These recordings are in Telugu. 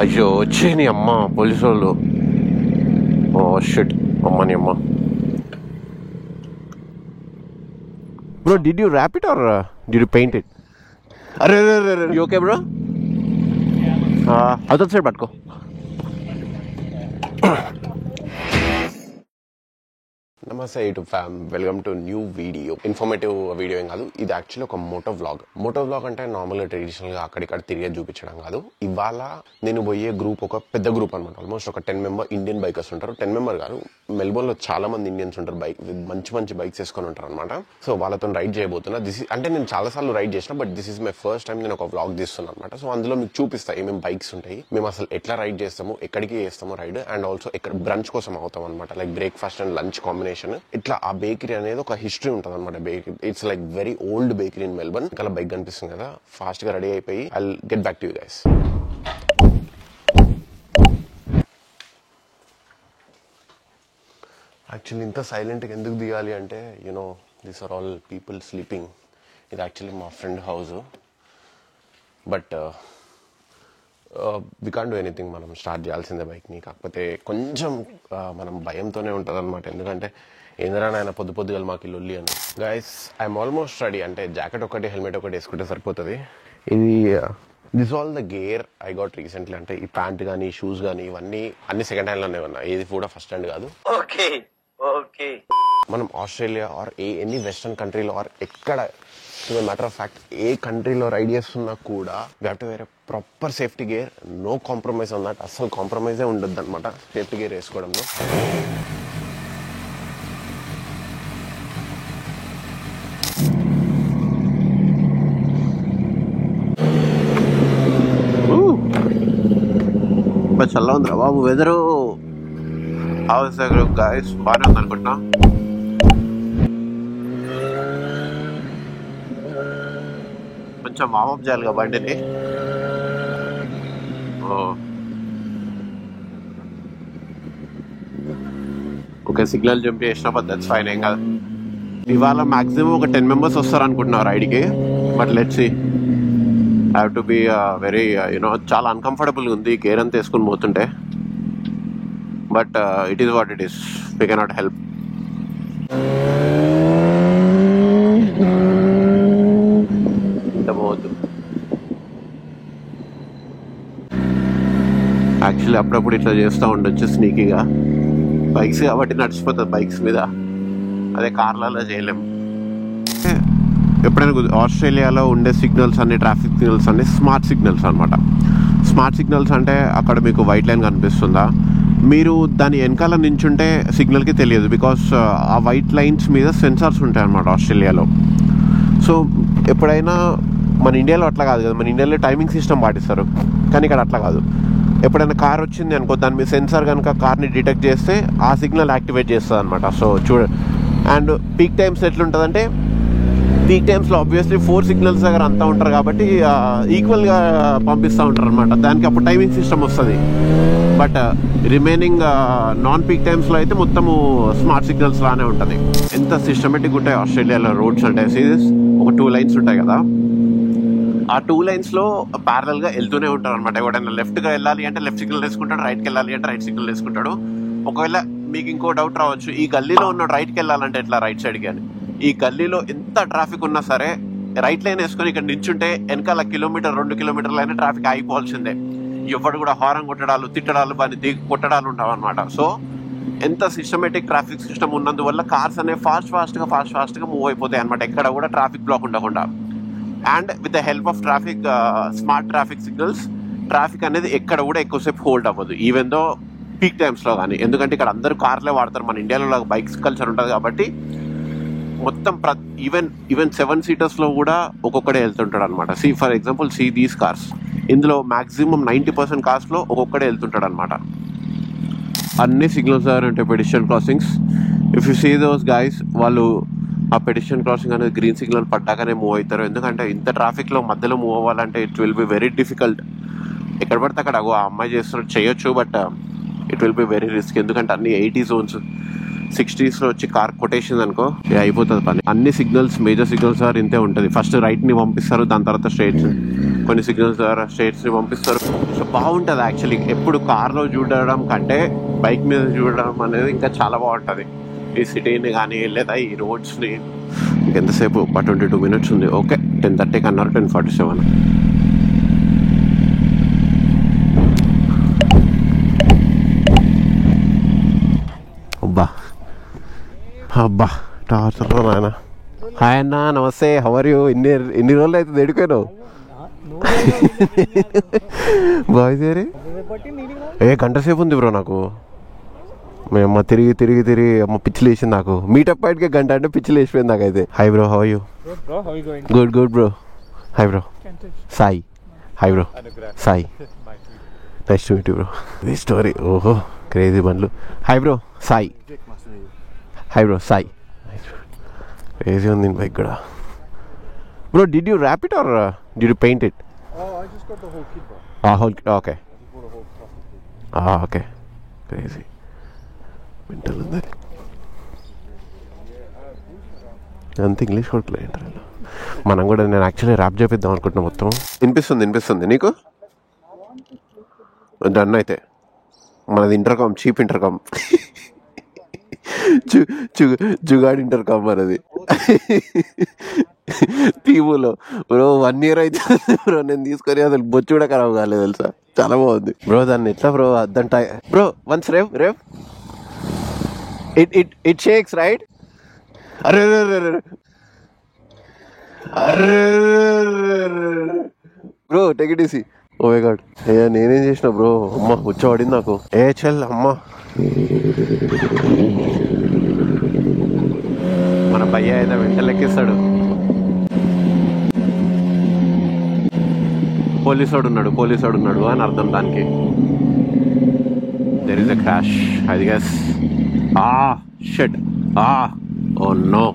అయ్యో వచ్చే నీ అమ్మ పోలీసు వాళ్ళు. ఓ షిట్, అమ్మని అమ్మ. Bro did you wrap it or did you paint it? అరే యూ ఓకే బ్రో? అదొక సైడ్ పట్టుకో. నమస్తే YouTube fam, welcome to new video. Informative video ఏం కాదు, ఇది యాక్చువల్లీ ఒక మోటో వ్లాగ్. మోటో వ్లాగ్ అంటే నార్మల్గా ట్రెడిషనల్గా అక్కడిక్కడ తిరిగే చూపించడం కాదు. ఇవాళ నేను పోయే గ్రూప్ ఒక పెద్ద గ్రూప్ అనమాట. ఆల్మోస్ట్ ఒక 10 మెంబర్ ఇండియన్ బైకర్స్ ఉంటారు. 10 మెంబర్ కాదు, మెల్బోర్న్లో చాలా మంది ఇండియన్స్ ఉంటారు. బైక్ మంచి మంచి బైక్స్ వేసుకొని ఉంటారు అనమాట. సో వాళ్ళతో రైడ్ చేయబోతున్నా. అంటే నేను చాలా సార్లు రైడ్ చేసిన, but this is my first time నేను ఒక వ్లాగ్ తీస్తున్నాను అనమాట. సో అందులో మీకు చూపిస్తా ఏమేమి బైక్స్ ఉంటాయి, మేము అసలు ఎట్లా రైడ్ చేస్తాము, ఎక్కడికి చేస్తాము రైడ్, అండ్ ఆల్సో ఎక్కడ బ్రంచ్ కోసం అవుతాం అనమాట. Like breakfast and lunch combination. ఇట్లా ఆ బేకరీ అనేది ఒక హిస్టరీ ఉంటుంది అనమాట. Bakery it's like very old bakery in Melbourne. ఇంకా బైక్ కనిపిస్తుంది కదా, ఫాస్ట్ గా రెడీ అయిపోయి I will get back to you guys. Actually ఇంత సైలెంట్గా ఎందుకు దిగాలి అంటే, you know these are all people sleeping. ఇది యాక్చువల్లీ మా friend house, but we can't do anything. మనం స్టార్ట్ చేయాల్సిందే బైక్ని. కాకపోతే కొంచెం మనం భయంతోనే ఉంటుంది అనమాట. ఎందుకంటే ఏంద్రా నాయన పొద్దు పొద్దుగా మాకు లొల్లి అని. Guys I'm almost ready. అంటే జాకెట్ ఒకటి, హెల్మెట్ ఒకటి వేసుకుంటే సరిపోతుంది. ఇది this all the gear I got recently. అంటే ఈ ప్యాంట్ కానీ షూస్ కానీ ఇవన్నీ అన్ని సెకండ్ హ్యాండ్ లోనే ఉన్నా. ఏది కూడా ఫస్ట్ హ్యాండ్ కాదు. మనం ఆస్ట్రేలియా ఆర్ ఎనీ వెస్టర్న్ కంట్రీలో ఆర్ ఎక్కడ, మ్యాటర్ ఆఫ్ ఫ్యాక్ట్ ఏ కంట్రీలో రైడ్ చేస్తున్నా కూడా we have to wear a proper safety gear. No compromise on that. అసలు కాంప్రమైజే ఉండద్దు అనమాట సేఫ్టీ గేర్ వేసుకోవడంలో. చల్ల ఉందిరా బాబు వెదరు. హౌస్ గాయస్ బాగానే ఉంది అనుకుంటున్నా. కొంచెం వామప్ చేయాలి బండిని. ఓకే, సిగ్నల్ జంప్ చేసిన, బట్ దట్స్ ఫైన్, ఏం కాదు. ఇవాళ మాక్సిమం ఒక 10 మెంబర్స్ వస్తారు అనుకుంటున్నా రైడ్కి, but let's see. Have to be very you know చాలా అన్కంఫర్టబుల్గా ఉంది గేర్ అంతా వేసుకుని పోతుంటే, but it is what it is. We cannot help. ఇంత పోవద్దు. యాక్చువల్లీ అప్పుడప్పుడు ఇట్లా చేస్తూ ఉండొచ్చు స్నీకీగా. బైక్స్ కాబట్టి నడిచిపోతుంది బైక్స్ మీద, అదే కార్లలో చేయలేము. ఎప్పుడైనా ఆస్ట్రేలియాలో ఉండే సిగ్నల్స్ అన్ని, ట్రాఫిక్ సిగ్నల్స్ అన్ని స్మార్ట్ సిగ్నల్స్ అనమాట. స్మార్ట్ సిగ్నల్స్ అంటే అక్కడ మీకు వైట్ లైన్ కనిపిస్తుందా, మీరు దాని వెనకాల నించుంటే సిగ్నల్కి తెలియదు. బికాస్ ఆ వైట్ లైన్స్ మీద సెన్సార్స్ ఉంటాయి అన్నమాట ఆస్ట్రేలియాలో. సో ఎప్పుడైనా మన ఇండియాలో అట్లా కాదు కదా, మన ఇండియాలో టైమింగ్ సిస్టమ్ పాటిస్తారు, కానీ ఇక్కడ అట్లా కాదు. ఎప్పుడైనా కార్ వచ్చింది అనుకో, దాని మీద సెన్సార్ కనుక కార్ని డిటెక్ట్ చేస్తే ఆ సిగ్నల్ యాక్టివేట్ చేస్తుంది అనమాట. సో అండ్ పీక్ టైమ్స్ ఎట్లుంటుందంటే, పీక్ టైమ్స్లో ఆబ్వియస్లీ 4 సిగ్నల్స్ దగ్గర అంతా ఉంటారు కాబట్టి ఈక్వల్గా పంపిస్తూ ఉంటారు అనమాట. దానికి అప్పుడు టైమింగ్ సిస్టమ్ వస్తుంది. బట్ రిమైనింగ్ నాన్ పీక్ టైమ్స్లో అయితే మొత్తము స్మార్ట్ సిగ్నల్స్ లానే ఉంటుంది. ఎంత సిస్టమేటిక్ ఉంటాయి ఆస్ట్రేలియాలో రోడ్స్ అంటే. సీరియస్, ఒక 2 లైన్స్ ఉంటాయి కదా, ఆ 2 లైన్స్లో ప్యారలల్గా వెళ్తూనే ఉంటారు అనమాట. ఎవడైనా లెఫ్ట్గా వెళ్ళాలి అంటే లెఫ్ట్ సిగ్నల్ వేసుకుంటాడు, రైట్కి వెళ్ళాలి అంటే రైట్ సిగ్నల్ వేసుకుంటాడు. ఒకవేళ మీకు ఇంకో డౌట్ రావచ్చు, ఈ గల్లీలో ఉన్న రైట్కి వెళ్ళాలంటే ఎట్లా, రైట్ సైడ్కి అని. ఈ గల్లీలో ఎంత ట్రాఫిక్ ఉన్నా సరే రైట్ లైన్ వేసుకొని ఇక్కడ నించుంటే వెనకాల 1-2 కిలోమీటర్లైనా ట్రాఫిక్ ఆగిపోవాల్సిందే. ఎవరు కూడా హారన్ కొట్టడాలు, తిట్టడాలు, దిగి కొట్టడాలు ఉంటావు అనమాట. సో ఎంత సిస్టమేటిక్ ట్రాఫిక్ సిస్టమ్ ఉన్నందువల్ల కార్స్ అనేవి ఫాస్ట్గా మూవ్ అయిపోతాయి అనమాట, ఎక్కడ కూడా ట్రాఫిక్ బ్లాక్ ఉండకుండా. And with the help of smart traffic signals, traffic అనేది ఎక్కడ కూడా ఎక్కువసేపు హోల్డ్ అవ్వదు, ఈవెన్ దో పీక్ టైమ్స్లో కానీ. ఎందుకంటే ఇక్కడ అందరూ కార్లే వాడతారు. మన ఇండియాలో బైక్స్ కల్చర్ ఉంటుంది కాబట్టి మొత్తం ఈవెన్ 7 సీటర్స్లో కూడా ఒక్కొక్కడే వెళ్తుంటాడు అనమాట. ఫర్ ఎగ్జాంపుల్ దీస్ కార్స్, ఇందులో మాక్సిమం 90% కార్స్లో ఒక్కొక్కడే వెళ్తుంటాడు అనమాట. అన్ని సిగ్నల్స్ ఉంటాయి, pedestrian crossings. If you see those guys, వాళ్ళు ఆ పెడిస్ట్రియన్ క్రాసింగ్ అనేది గ్రీన్ సిగ్నల్ పడ్డాకనే మూవ్ అవుతారు. ఎందుకంటే ఇంత ట్రాఫిక్లో మధ్యలో మూవ్ అవ్వాలంటే it will be very difficult. ఎక్కడ పడితే అక్కడ ఆ అమ్మాయి చేస్తున్నట్టు చేయొచ్చు, but it will be very risk. ఎందుకంటే అన్ని 80 జోన్స్, 60s వచ్చి కార్ కొటేషన్ అనుకో అయిపోతుంది పని. అన్ని సిగ్నల్స్ మేజర్ సిగ్నల్స్ ద్వారా ఇంతే ఉంటుంది. ఫస్ట్ రైట్ని పంపిస్తారు, దాని తర్వాత స్ట్రైట్స్, కొన్ని సిగ్నల్స్ ద్వారా స్ట్రైట్స్ని పంపిస్తారు. సో బాగుంటుంది యాక్చువల్లీ. ఎప్పుడు కార్లో చూడడం కంటే బైక్ మీద చూడడం అనేది ఇంకా చాలా బాగుంటుంది. ఈ సిటీని కానీ లేదా ఈ రోడ్స్ని. ఇంకెంతసేపు 22 minutes ఉంది. ఓకే 10:30 అన్నారు, 10:47. అబ్బా టార్చర్ నాయన. హాయ్ అన్న, నమస్తే, హౌ ఆర్ యూ? ఎన్ని రోజులు అయితే ఎడుకోను బాగుంది. గంట సేపు ఉంది బ్రో నాకు. మేమ్మ తిరిగి అమ్మ పిచ్చిలు వేసింది నాకు. మీటప్ పాయింట్కి గంట అంటే పిచ్చిలు వేసిపోయింది నాకైతే. Hi bro, how are you? Good bro. Hi bro, Sai. Hi bro, Sai. Nice to meet you bro. ఇది స్టోరీ. ఓహో క్రేజీ బండ్లు. Hi bro, Sai. Hi bro, Sai. Crazy ఉంది బైక్ కూడా. Bro did you wrap it or did you paint it? I just got the whole kit, bro. Whole kit, okay. I just bought a whole plastic kit. Okay. Crazy. Mental ఉంది. అంత ఇంగ్లీష్ కొట్టలే. మనం కూడా, నేను యాక్చువల్లీ ర్యాప్ చేపిద్దాం అనుకుంటున్నా మొత్తం. వినిపిస్తుంది నీకు? డన్ అయితే. మనది intercom, cheap intercom. Jugaad intercom మనది. టీవీలో బ్రో 1 year అయితే బ్రో నేను తీసుకొని అసలు బొచ్చు కూడా ఖరాబ్ కాలేదు తెలుసా. చాలా బాగుంది బ్రో. దాన్ని ఎట్లా బ్రో అద్దంట bro? Once rev it shakes right. అరే bro take it easy. Oh my god. నేనేం చేసిన బ్రో? అమ్మ వచ్చి నాకు. చల్ అమ్మ. మన భయ్య అయితే వెంట లెక్కిస్తాడు. పోలీసోడు ఉన్నాడు అని అర్థం దానికి. There is a crash I guess. Shit. Oh no.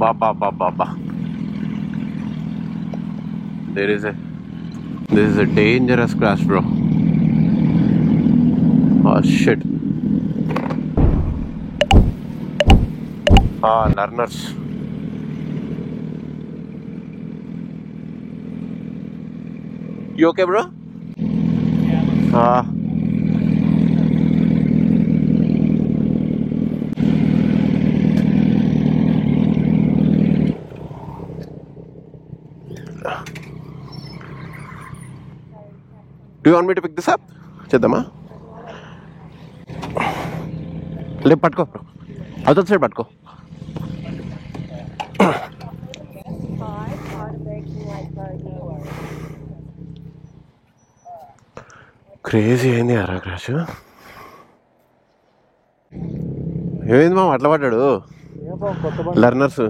బాబా. This is a dangerous crash, bro. Oh shit. Learners. You okay, bro? Yeah. Do you want me to pick this up? చేద్దామా? లేదు పట్టుకో బ్రో, అవతల సైడ్ పట్టుకో. క్రేజీ అయింది అరా క్రాష్. ఏమైంది మా అట్లా పడ్డాడు? లర్నర్స్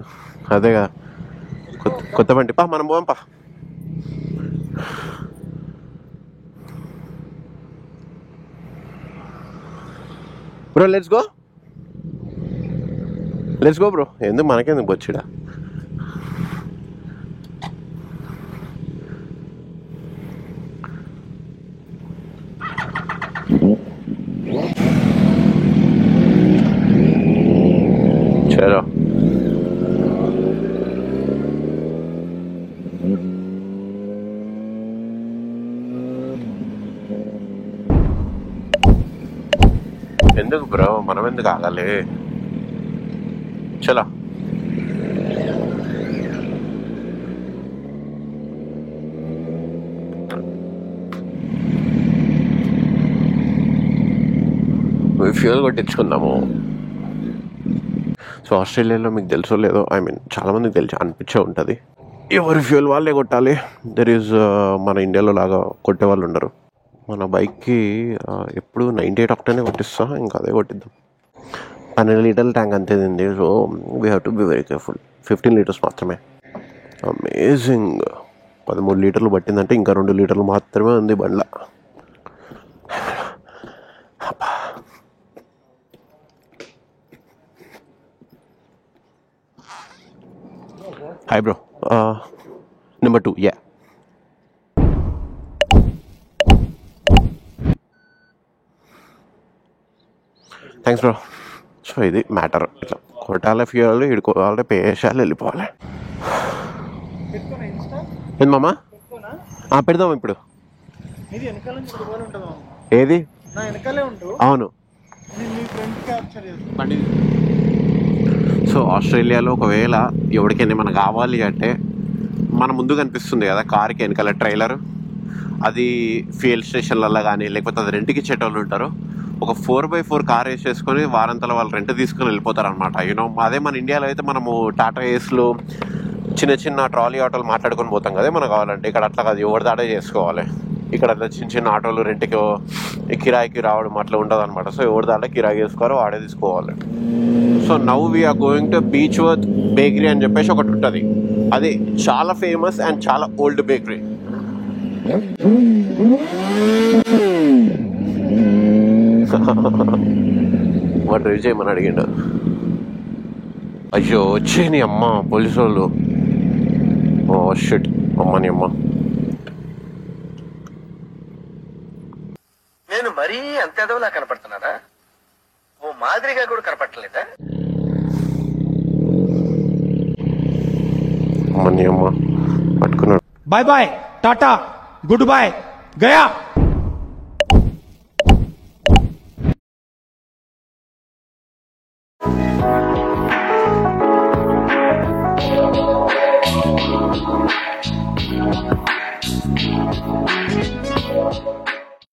అదేగా, కొత్త బండి. మనం పోదాం. Bro let's go bro. ఎందుకు మనకెందుకు వచ్చిడా? చలో. ఎందుకు బ్రో, మనం ఎందుకు ఆగాలి? చలో. ఫ్యూయల్ కొట్టించుకుందాము. సో ఆస్ట్రేలియాలో మీకు తెలుసో లేదో, చాలా మందికి తెలిసి అనిపించే ఉంటుంది, ఎవరి ఫ్యూయల్ వాళ్ళే కొట్టాలి. దెర్ ఈజ్ మన ఇండియాలో లాగా కొట్టే వాళ్ళు ఉండరు. మన బైక్కి ఎప్పుడు 98 octane కొట్టిస్తా, ఇంకా అదే కొట్టిద్దాం. 12 లీటర్ల ట్యాంక్ అంతే తింది. So we have to be very careful. 15 liters మాత్రమే. అమేజింగ్. 13 లీటర్లు పట్టిందంటే ఇంకా 2 లీటర్లు మాత్రమే ఉంది బండ్ల. Hi bro. Number 2, yeah. Thanks bro. ఇది మ్యాటర్. ఇట్లా కొట్టాలి ఫ్యూయల్, ఇడుకోవాలి, పే చేయాలి, వెళ్ళిపోవాలి. ఏంది మామ? పెడదాం ఇప్పుడు. ఏది? అవును. సో ఆస్ట్రేలియాలో ఒకవేళ ఎవరికైనా ఏమైనా కావాలి అంటే మన ముందు కనిపిస్తుంది కదా కార్కి వెనకాల ట్రైలర్, అది ఫ్యూయల్ స్టేషన్లలో కానీ లేకపోతే అది రెంట్కి ఇచ్చేటోళ్ళు ఉంటారు. ఒక 4x4 కార్ వేసేసుకొని వారంతలో వాళ్ళు రెంట్ తీసుకొని వెళ్ళిపోతారు అనమాట. యూనో అదే మన ఇండియాలో అయితే మనము టాటా ఏస్లు చిన్న చిన్న ట్రాలీ ఆటోలు మాట్లాడుకొని పోతాం కదా మనకు కావాలంటే. ఇక్కడ అట్లా కాదు, ఎవరి దాడే చేసుకోవాలి. ఇక్కడ అట్లా చిన్న చిన్న ఆటోలు రెంట్కి కిరాయికి రావడం అట్లా ఉంటుంది అనమాట. సో ఎవరి దాంట్లో కిరాయి చేసుకోవాలో వాడే తీసుకోవాలి. So now we are going to Beechworth bakery అని చెప్పేసి ఒకటి ఉంటుంది. అది చాలా ఫేమస్ అండ్ చాలా ఓల్డ్ బేకరీ. వాడు డ్రైవ్ చేయమని అడిగిండు. అయ్యో వచ్చే నీ అమ్మ పోలీసు వాళ్ళు. ఓ షిట్, అమ్మని అమ్మ. నేను మరీ అంత ఎదవలా కనపడుతున్నారా? ఓ మాదిరిగా కూడా కనపడలేదా? అమ్మని అమ్మ పట్టుకున్నాడు. బాయ్ బాయ్, టాటా, గుడ్ బాయ్, గయా.